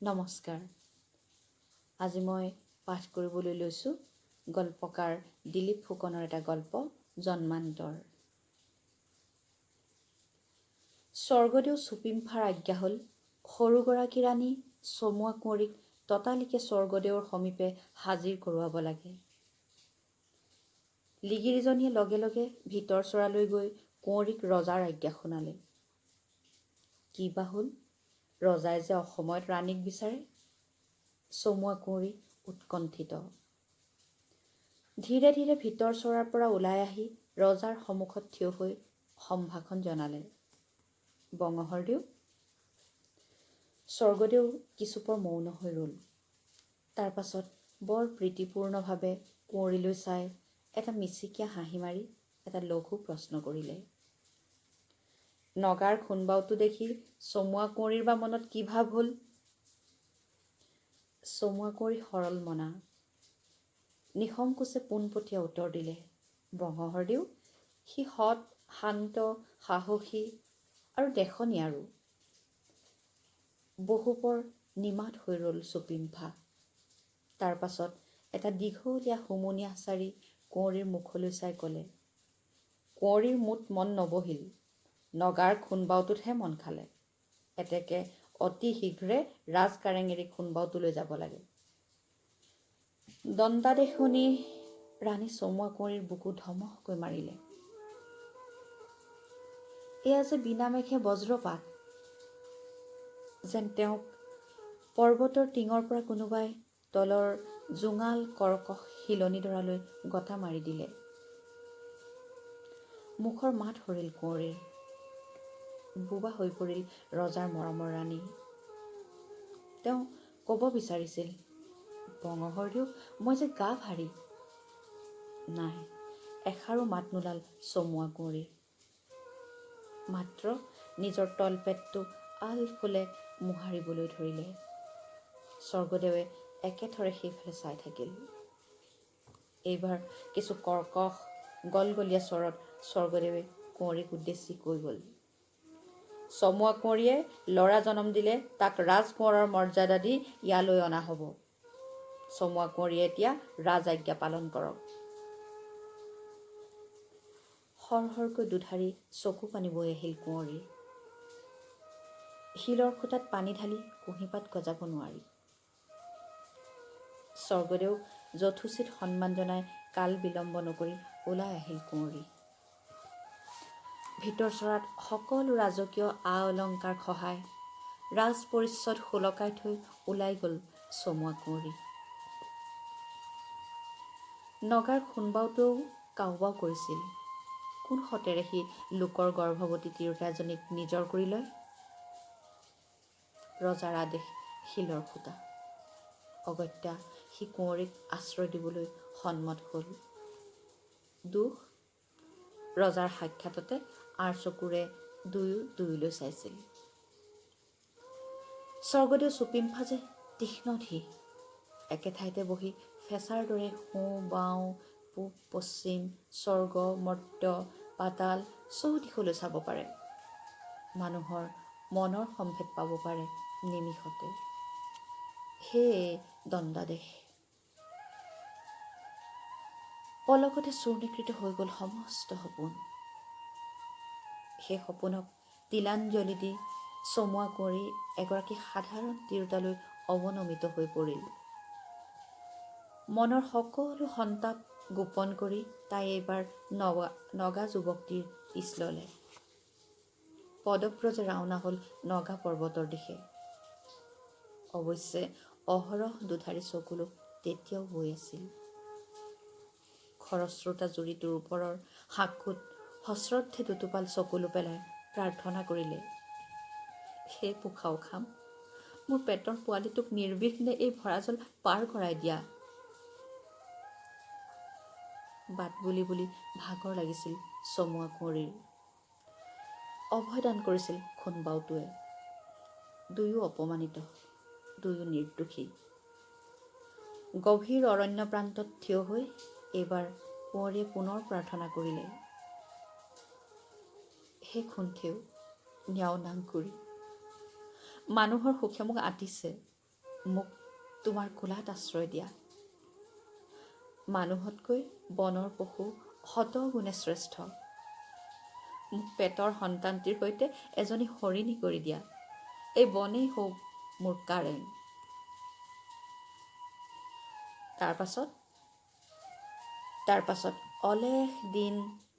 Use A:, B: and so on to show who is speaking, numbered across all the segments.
A: নমস্কাৰ। আজি মই পাঠ কৰিবলৈ লৈছোঁ গল্পকাৰ দিলীপ ফুকনৰ এটা গল্প জন্মান্তৰ। স্বৰ্গদেউ চুপিম্ফাৰ আজ্ঞা হ'ল সৰুগৰাকী ৰাণী চমুৱা কুঁৱৰীক ততালিকে স্বৰ্গদেউৰ সমীপে হাজিৰ কৰোৱাব লাগে। লিগিৰীজনীয়ে লগে লগে ভিতৰ চৰালৈ গৈ কুঁৱৰীক ৰজাৰ আজ্ঞা শুনালে। কি বা হ'ল, ৰজাই যে অসময়ত ৰাণীক বিচাৰে। চমুৱা কুঁৱৰী উৎকণ্ঠিত। ধীৰে ধীৰে ভিতৰ চৰাৰ পৰা ওলাই আহি ৰজাৰ সন্মুখত থিয় হৈ সম্ভাষণ জনালে। বঙহৰদেউ। স্বৰ্গদেউ কিছুপৰ মৌন হৈ ৰ'ল। তাৰ পাছত বৰ প্ৰীতিপূৰ্ণভাৱে কুঁৱৰীলৈ চাই এটা মিচিকীয়া হাঁহি মাৰি এটা লঘু প্ৰশ্ন কৰিলে। নগাৰ খুন্দবাওটো দেখি চমুৱা কুঁৱৰীৰ বা মনত কি ভাৱ হ'ল? চমুৱা কুঁৱৰী সৰল মনা নিসংকোচে পোনপটীয়া উত্তৰ দিলে। বঙহৰদেউ, সি সৎ, শান্ত, সাহসী আৰু দেখনীয়াৰো। বহুপৰ নিমাত হৈ ৰ'ল চুপিম্ফা। তাৰ পাছত এটা দীঘলীয়া হুমুনিয়াহ চাৰি কুঁৱৰীৰ মুখলৈ চাই ক'লে, কুঁৱৰীৰ মোত মন নবহিল, নগাৰ খুন্দবাওটোতহে মন খালে। এতেকে অতি শীঘ্ৰে ৰাজকাৰেঙেৰী খুন্দবাওটোলৈ যাব লাগে। দণ্ডাদেশ শুনি ৰাণী চমুৱা কুঁৱৰীৰ বুকু ধমহকৈ মাৰিলে। এয়া যে বিনামেঘে বজ্ৰপাত, যেন তেওঁক পৰ্বতৰ টিঙৰ পৰা কোনোবাই তলৰ জোঙাল কৰ্কশ শিলনিডৰালৈ গতা মাৰি দিলে। মুখৰ মাত সৰিল কুঁৱৰীৰ। বোবা হৈ পৰিল ৰজাৰ মৰমৰ ৰাণী। তেওঁ ক'ব বিচাৰিছিল, বঙহৰদেউ, মই যে গা ভাৰী। নাই, এষাৰো মাত নোলাল চমুৱা কুঁৱৰীৰ। মাত্ৰ নিজৰ তলপেটটো আলফুলে মোহাৰিবলৈ ধৰিলে। স্বৰ্গদেৱে একেথৰে সেইফালে চাই থাকিল। এইবাৰ কিছু কৰ্কশ গলগলীয়া স্বৰত স্বৰ্গদেৱে কুঁৱৰীক উদ্দেশ্যি কৈ গ'ল, চমুৱা কুঁৱৰীয়ে ল'ৰা জনম দিলে তাক ৰাজকোঁৱৰৰ মৰ্যাদা দি ইয়ালৈ অনা হ'ব। চমুৱা কুঁৱৰীয়ে এতিয়া ৰাজ আজ্ঞা পালন কৰক। সৰসৰকৈ দুধাৰি চকু পানী বৈ আহিল কুঁৱৰীৰ। শিলৰ খুটাত পানী ঢালি কুঁহিপাত গজাব নোৱাৰি। স্বৰ্গদেউ যথোচিত সন্মান জনাই কাল বিলম্ব নকৰি ওলাই আহিল কুঁৱৰী। ভিতৰ চৰাত সকলো ৰাজকীয় আ-অলংকাৰ খহাই ৰাজ পৰিচ্ছদ সুলকাই থৈ ওলাই গ'ল চমুৱা কুঁৱৰী। নগাৰ খুন্দবাওটোৱেও কাউবাও কৰিছিল। কোন সতেৰে সি লোকৰ গৰ্ভৱতী তিৰোতা এজনীক নিজৰ কৰি লয়? ৰজাৰ আদেশ শিলৰ খুটা। অগত্যা সি কুঁৱৰীক আশ্ৰয় দিবলৈ সন্মত হ'ল। দুখ, ৰজাৰ সাক্ষাততে আৰ চকুৰে দুয়োলৈ চাইছিল। স্বৰ্গদেউ চুপিম্ফা যে তীক্ষ্ণধী, একে ঠাইতে বহি ফেঁচাৰ দৰে সোঁ বাওঁ পূব পশ্চিম স্বৰ্গ মৰ্ত্য পাতাল চৌদিশলৈ চাব পাৰে। মানুহৰ মনৰ সম্ভেদ পাব পাৰে নিমিষতে। সেয়ে দণ্ডাদেশ। পলকতে চূৰ্ণীকৃত হৈ গ'ল সমস্ত সপোন। সেই সপোনক তিলাঞ্জলি দি চমুৱা কুঁৱৰী এগৰাকী সাধাৰণ তিৰোতালৈ অৱনমিত হৈ পৰিল। মনৰ সকলো সন্তাপ গোপন কৰি তাই এইবাৰ নগা যুৱকটিৰ পিছ ল'লে। পদব্ৰজে ৰাওনা হ'ল নগা পৰ্বতৰ দিশে। অৱশ্যে অহৰহ দুধাৰি চকুলো তেতিয়াও বৈ আছিল। খৰস্ৰোতা জুৰিটোৰ ওপৰৰ শাকখুত সশ্ৰদ্ধে দুটোপাল চকুলো পেলাই প্ৰাৰ্থনা কৰিলে, হে পোখাও খাম, মোৰ পেটৰ পোৱালিটোক নিৰ্বিঘ্নে এই ভৰাজল পাৰ কৰাই দিয়া। বাট বুলি ভাগৰ লাগিছিল চমুৱা কুঁৱৰীৰ। অভয়দান কৰিছিল খুন্দবাওটোৱে। দুয়ো অপমানিত, দুয়ো নিৰ্দোষী। গভীৰ অৰণ্য প্ৰান্তত থিয় হৈ এইবাৰ কুঁৱৰীয়ে পুনৰ প্ৰাৰ্থনা কৰিলে, হে খুন্থেও, ন্যাও নাংকুৰি, মানুহৰ সুখে মোক আতিছে, মোক তোমাৰ কোলাত আশ্ৰয় দিয়া। মানুহতকৈ বনৰ পশু শতগুণে শ্ৰেষ্ঠ। মোক পেটৰ সন্তানটিৰ সৈতে এজনী হৰিণী কৰি দিয়া। এই বনেই হওক মোৰ কাৰেং। তাৰ পাছত অলেখ দিন,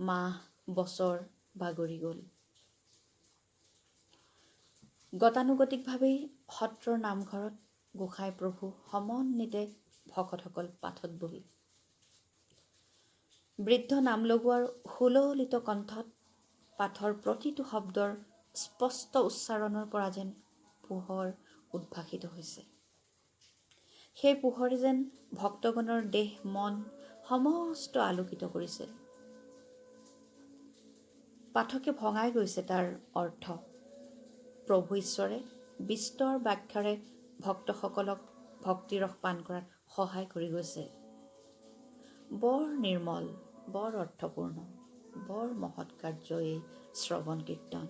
A: মাহ, বছৰ বাগৰি গ'ল। গতানুগতিকভাৱেই সত্ৰৰ নামঘৰত গোসাঁই প্ৰভু সমন্বিতে ভকতসকল পাঠত বহিল। বৃদ্ধ নাম লগোৱাৰ সুললিত কণ্ঠত পাঠৰ প্ৰতিটো শব্দৰ স্পষ্ট উচ্চাৰণৰ পৰা যেন পোহৰ উদ্ভাসিত হৈছে। সেই পোহৰে যেন ভক্তগণৰ দেহ মন সমস্ত আলোকিত কৰিছে। পাঠকে ভঙাই গৈছে তাৰ অৰ্থ। প্ৰভু ঈশ্বৰে বিস্তৰ ব্যাখ্যাৰে ভক্তসকলক ভক্তিৰস পান কৰাত সহায় কৰি গৈছে। বৰ নিৰ্মল, বৰ অৰ্থপূৰ্ণ, বৰ মহৎ কাৰ্য এই শ্ৰৱণ কীৰ্তন।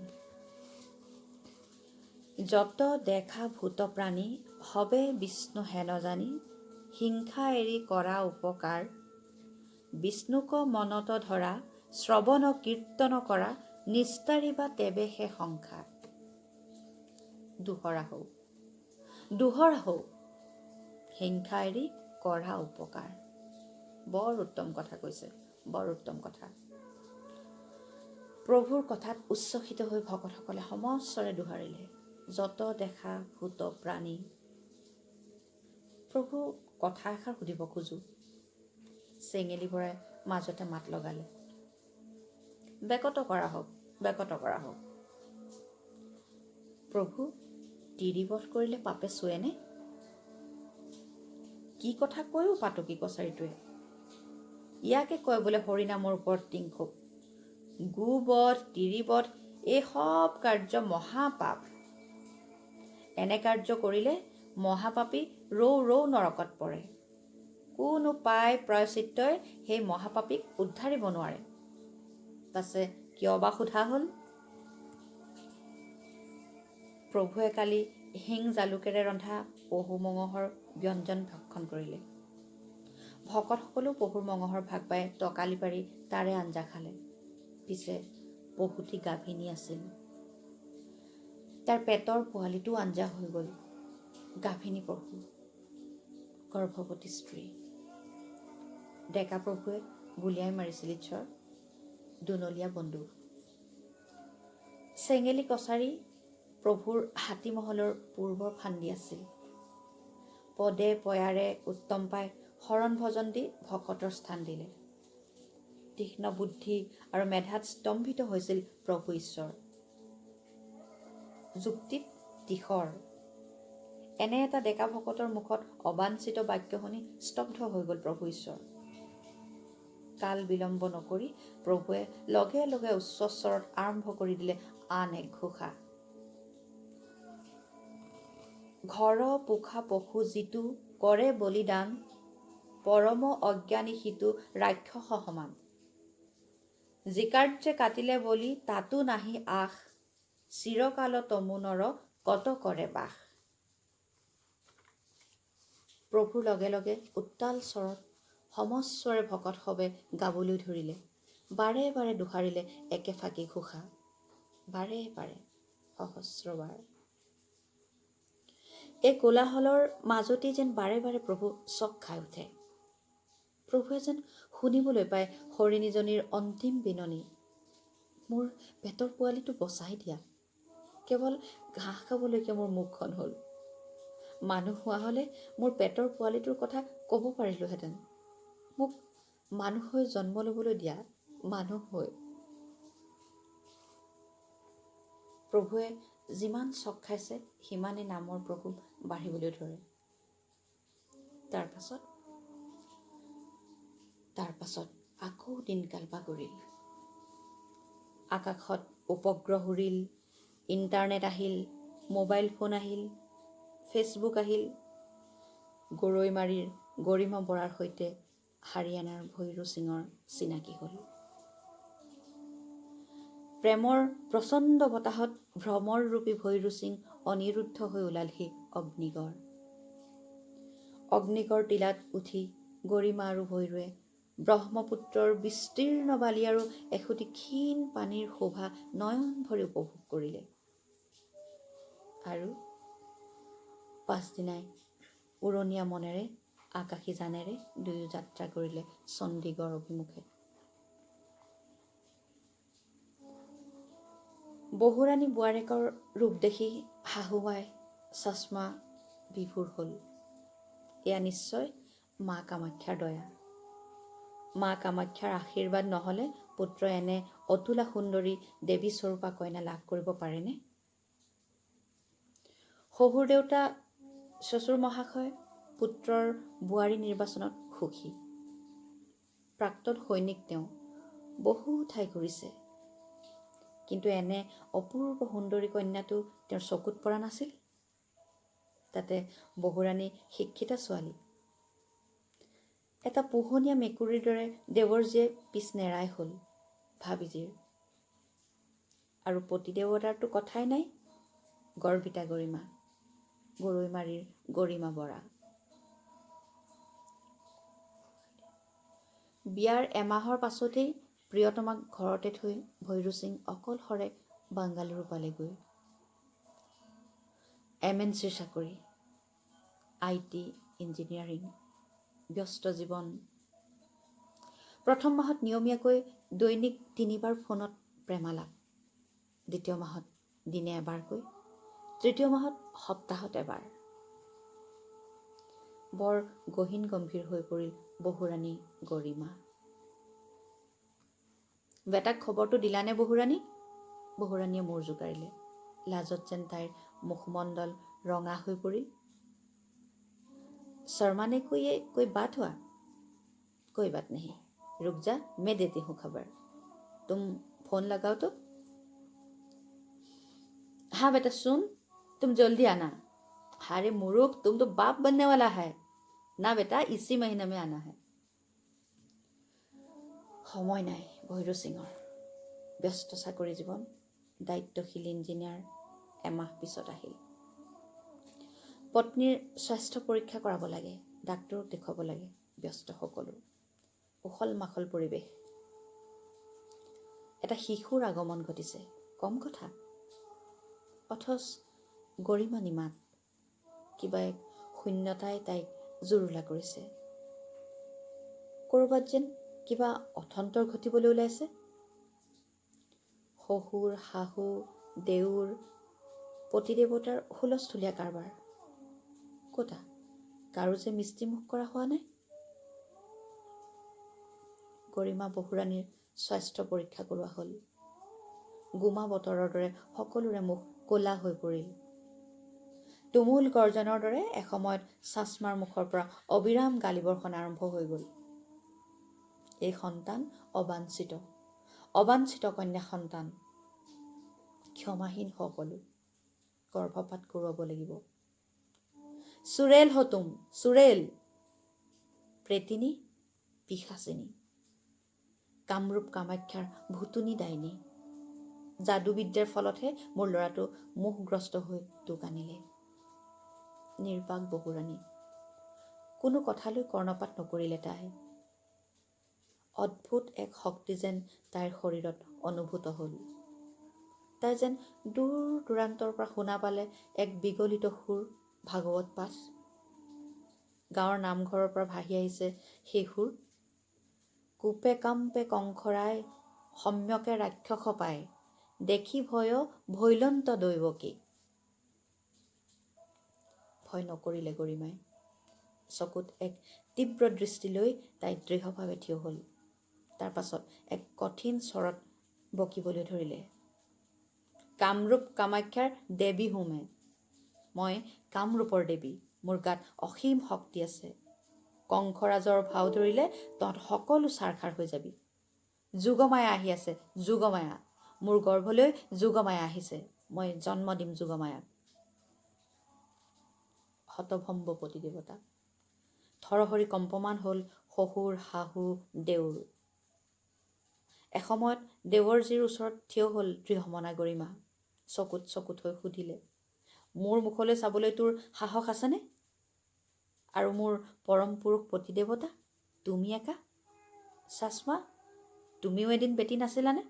A: যত দেখা ভূত প্ৰাণী হবে বিষ্ণু হেন জানি, হিংসা এৰি কৰা উপকাৰ, বিষ্ণুক মনত ধৰা, শ্ৰৱণ কীৰ্তন কৰা, নিস্তাৰিবা তেবে হে সংসাৰ। দোহৰা হও, হিংসা এৰি কৰা উপকাৰ। বৰ উত্তম কথা কৈছে, বৰ উত্তম কথা। প্ৰভুৰ কথাত উচ্ছ্বসিত হৈ ভকতসকলে সমস্বৰে দোহাৰিলে, যত দেখা ভূত প্ৰাণী। প্ৰভু কথা এষাৰ সুধিব খোজো। চেঙেলী বৰাই মাজতে মাত লগালে, বেকত কৰা হওক, বেকত কৰা হওক। প্ৰভু, তিৰিবধ কৰিলে পাপে চুৱেনে? কি কথা কৈও পাতকী কছাৰীটোৱে। ইয়াকে কয় বোলে হৰিনামৰ ওপৰত টিংখোপ। গোবধ, তিৰিবধ এই সব কাৰ্য মহাপাপ। এনে কাৰ্য কৰিলে মহাপাপী ৰৌ ৰৌ নৰকত পৰে। কোনো পায় প্ৰায়শ্চিত্তই সেই মহাপাপীক উদ্ধাৰিব নোৱাৰে। পাছে কিয় বা সোধা হ'ল? প্ৰভুৱে কালি শিং জালুকেৰে ৰন্ধা পহু মঙহৰ ব্যঞ্জন ভক্ষণ কৰিলে। ভকতসকলো পহুৰ মঙহৰ ভাগ পাই টকালি পাৰি তাৰে আঞ্জা খালে। পিছে পহুটি গাভিনী আছিল। তাৰ পেটৰ পোৱালিটো আঞ্জা হৈ গ'ল। গাভিনী পহু, গৰ্ভৱতী স্ত্ৰী। ডেকা প্ৰভুৱে গুলিয়াই মাৰিছিল ঈশ্বৰ, দুনলীয়া বন্দুক। চেঙেলী কছাৰী প্ৰভুৰ হাতীমহলৰ পূৰ্বৰ ফান্দি আছিল। পদে পয়াৰে উত্তম পাই শৰণ ভজন দি ভকতৰ স্থান দিলে। তীক্ষ্ণ বুদ্ধি আৰু মেধাত স্তম্ভিত হৈছিল প্ৰভু ঈশ্বৰ। যুক্তিত তীখৰ। এনে এটা ডেকা ভকতৰ মুখত অবাঞ্ছিত বাক্য শুনি স্তব্ধ হৈ গ'ল প্ৰভু ঈশ্বৰ। কাল বিলম্ব নকৰি প্ৰভুৱে লগে লগে উচ্চস্বৰত আৰম্ভ কৰি দিলে আন এক ঘোষা। ঘৰ পোখা পশু যিটো কৰে বলিদান, পৰম অজ্ঞানী সিটো ৰাক্ষস সমান। যি কাৰ্যে কাটিলে বলি তাতো নাহি আশ, চিৰকাল তমু নৰ কত কৰে বাস। প্ৰভুৰ লগে লগে উত্তাল স্বৰত সমস্বৰে ভকত সবে গাবলৈ ধৰিলে। বাৰে বাৰে দোহাৰিলে একে ফাঁকি ঘোষা। বাৰে বাৰে সহস্ৰবাৰ। এই কোলাহলৰ মাজতেই যেন বাৰে বাৰে প্ৰভু চক খাই উঠে। প্ৰভুৱে যেন শুনিবলৈ পায় হৰিণীজনীৰ অন্তিম বিননি। মোৰ পেটৰ পোৱালিটো বচাই দিয়া। কেৱল ঘাঁহ খাবলৈকে মোৰ মুখখন হ'ল। মানুহ হোৱা হ'লে মোৰ পেটৰ পোৱালিটোৰ কথা ক'ব পাৰিলোহেঁতেন। মোক মানুহ হৈ জন্ম ল'বলৈ দিয়া, মানুহ হৈ। প্ৰভুৱে যিমান চক খাইছে সিমানেই নামৰ প্ৰকোপ বাঢ়িবলৈ ধৰে। তাৰ পাছত আকৌ দিনকাল বাগৰিল। আকাশত উপগ্ৰহ উৰিল, ইণ্টাৰনেট আহিল, মোবাইল ফোন আহিল, ফেচবুক আহিল। গৰৈমাৰীৰ গৰিমা বৰাৰ সৈতে হাৰিয়ানাৰ ভৈৰু সিঙৰ চিনাকি হ'ল। প্ৰেমৰ প্ৰচণ্ড বতাহত ভ্ৰমৰ ৰূপী ভৈৰু সিং অনিৰুদ্ধ হৈ ওলালহি অগ্নিগড়। অগ্নিকৰ টিলাত উঠি গৰিমা আৰু ভৈৰুৱে ব্ৰহ্মপুত্ৰৰ বিস্তীৰ্ণ বালি আৰু এখুটি ক্ষীণ পানীৰ শোভা নয়ন ভৰি উপভোগ কৰিলে। আৰু পাছদিনাই উৰণীয়া মনেৰে আকাশী জানেৰে দুয়ো যাত্ৰা কৰিলে চণ্ডীগড় অভিমুখে। বহুৰাণী বোৱাৰেকৰ ৰূপ দেখি শাহুমাই চশমা বিভোৰ হ'ল। এয়া নিশ্চয় মা কামাখ্যাৰ দয়া। মা কামাখ্যাৰ আশীৰ্বাদ নহ'লে পুত্ৰই এনে অতুলা সুন্দৰী দেৱী স্বৰূপা কন্যা লাভ কৰিব পাৰেনে? শহুৰ দেউতা শ্বশুৰ মহাশয় পুত্ৰৰ বোৱাৰী নিৰ্বাচনত সুখী। প্ৰাক্তন সৈনিক তেওঁ, বহু ঠাই ঘূৰিছে, কিন্তু এনে অপূৰ্ব সুন্দৰী কন্যাটো তেওঁৰ চকুত পৰা নাছিল। তাতে বহুৰাণী শিক্ষিতা ছোৱালী। এটা পোহনীয়া মেকুৰীৰ দৰে দেৱৰজীয়ে পিছ নেৰাই হ'ল ভাবিজীৰ। আৰু পতি দেৱতাৰতো কথাই নাই, গৰ্বিতা গৰিমা, গৰৈমাৰীৰ গৰিমা বৰা। বিয়াৰ এমাহৰ পাছতেই প্ৰিয়তমাক ঘৰতে থৈ ভৈৰু সিং অকলশৰে বাংগালুৰু পালেগৈ। MNCৰ চাকৰি, IT ইঞ্জিনিয়াৰিং, ব্যস্ত জীৱন। প্ৰথম মাহত নিয়মীয়াকৈ দৈনিক 3 বাৰ ফোনত প্ৰেমালাপ, দ্বিতীয় মাহত দিনে এবাৰকৈ, তৃতীয় মাহত সপ্তাহত এবাৰ। বৰ গহীন গম্ভীৰ হৈ পৰিল বহুৰাণী গৰিমা। বেটাক খবৰটো দিলানে বহুৰাণী? বহুৰাণীয়ে মূৰ জোকাৰিলে। লাজত যেন তাইৰ মুখমণ্ডল ৰঙা হৈ পৰিল। शर्मा ने कोई बात हुआ? कोई बात नहीं, रुक जा, मैं देती हूँ खबर। तुम फोन लगाओ तो। हाँ बेटा सुन, तुम जल्दी आना। अरे मूर्ख, तुम तो बाप बनने वाला है ना बेटा, इसी महीने में आना है। সময় নাই ভৈৰু সিঙৰ। ব্যস্ত চাকৰি জীৱন, দায়িত্বশীল ইঞ্জিনিয়াৰ। এমাহ পিছত আহিল। পত্নীৰ স্বাস্থ্য পৰীক্ষা কৰাব লাগে, ডাক্তৰক দেখুৱাব লাগে। ব্যস্ত সকলো, উখল মাখল পৰিৱেশ। এটা শিশুৰ আগমন ঘটিছে, কম কথা। অথচ গৰিমা নিমাত। কিবা এক শূন্যতাই তাইক জুৰুলা কৰিছে। ক'ৰবাত যেন কিবা অথন্তৰ ঘটিবলৈ ওলাইছে। শহুৰ শাহু দেউৰ পতিদেৱতাৰ হুলস্থুলীয়া কাৰবাৰ। ক'তা কাৰো যে মিষ্টিমুখ কৰা হোৱা নাই। গৰিমা বহুৰাণীৰ স্বাস্থ্য পৰীক্ষা কৰোৱা হ'ল। গোমা বতৰৰ দৰে সকলোৰে মুখ ক'লা হৈ পৰিল। তুমুল গৰ্জনৰ দৰে এসময়ত চাচমাৰ মুখৰ পৰা অবিৰাম গালিবৰ্ষণ আৰম্ভ হৈ গ'ল। এই সন্তান অবাঞ্ছিত, অবাঞ্ছিত কন্যা সন্তান। ক্ষমাহীন সকলো, গৰ্ভপাত কৰোৱাব লাগিব। চুৰেল হ তুম, চুৰেল। প্ৰেতিনী, পিশাচিনী, কামৰূপ কামাখ্যাৰ ভুতুনি ডাইনী। যাদুবিদ্যাৰ ফলতহে মোৰ ল'ৰাটো মোহগ্ৰস্ত হৈ তোক আনিলে। নিৰ্বাক বহুৰাণী। কোনো কথালৈ কৰ্ণপাত নকৰিলে তাই। অদ্ভুত এক শক্তি যেন তাইৰ শৰীৰত অনুভূত হ'ল। তাই যেন দূৰ দূৰান্তৰ পৰা শুনা পালে এক বিগলিত সুৰ, ভাগৱত পাঠ। গাঁৱৰ নামঘৰৰ পৰা ভাহি আহিছে সেই সুৰ। কূপে কাম্পে কংসৰাই, সম্যকে ৰাক্ষস পায়, দেখি ভয় ভৈলন্ত দৈৱকী। ভয় নকৰিলে গৰিমাই। চকুত এক তীব্ৰ দৃষ্টি লৈ তাই দৃঢ়ভাৱে থিয় হ'ল। তাৰ পাছত এক কঠিন স্বৰত বকিবলৈ ধৰিলে। কামৰূপ কামাখ্যাৰ দেৱী হোমে। মই কামৰূপৰ দেৱী, মোৰ গাত অসীম শক্তি আছে। কংসৰাজৰ ভাও ধৰিলে তহঁত সকলো ছাৰখাৰ হৈ যাবি। যোগমায়া আহি আছে, যোগমায়া। মোৰ গৰ্ভলৈ যোগমায়া আহিছে, মই জন্ম দিম যোগমায়াক। হতভম্ব পতিদেৱতা। থৰহৰি কম্পমান হ'ল শহুৰ শাহু দেউৰ। এসময়ত দেৱৰজীৰ ওচৰত থিয় হ'ল দৃঢ়মনা গৰিমা। চকুত চকুত হৈ সুধিলে, মোৰ মুখলৈ চাবলৈ তোৰ সাহস আছেনে? আৰু মোৰ পৰম পুৰুষ পতিদেৱতা তুমি একা? চাচমা, তুমিও এদিন বেটি নাছিলানে?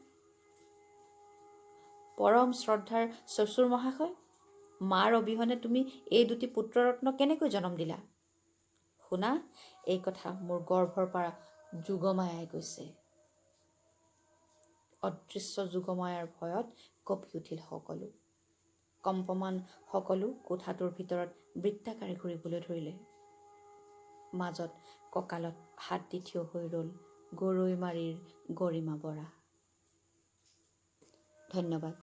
A: পৰম শ্ৰদ্ধাৰ শ্বশুৰ মহাশয়, মাৰ অবিহনে তুমি এই দুটি পুত্ৰৰত্ন কেনেকৈ জন্ম দিলা? শুনা, এই কথা মোৰ গৰ্ভৰ পৰা যোগমায়াই কৈছে। অদৃশ্য যোগমায়াৰ ভয়ত কঁপি উঠিল সকলো। কম্পমান সকলো কোঠাটোৰ ভিতৰত বৃত্তাকাৰে ঘূৰিবলৈ ধৰিলে। মাজত কঁকালত হাত দি থিয় হৈ ৰ'ল গৰৈমাৰীৰ গৰিমা বৰা। ধন্যবাদ।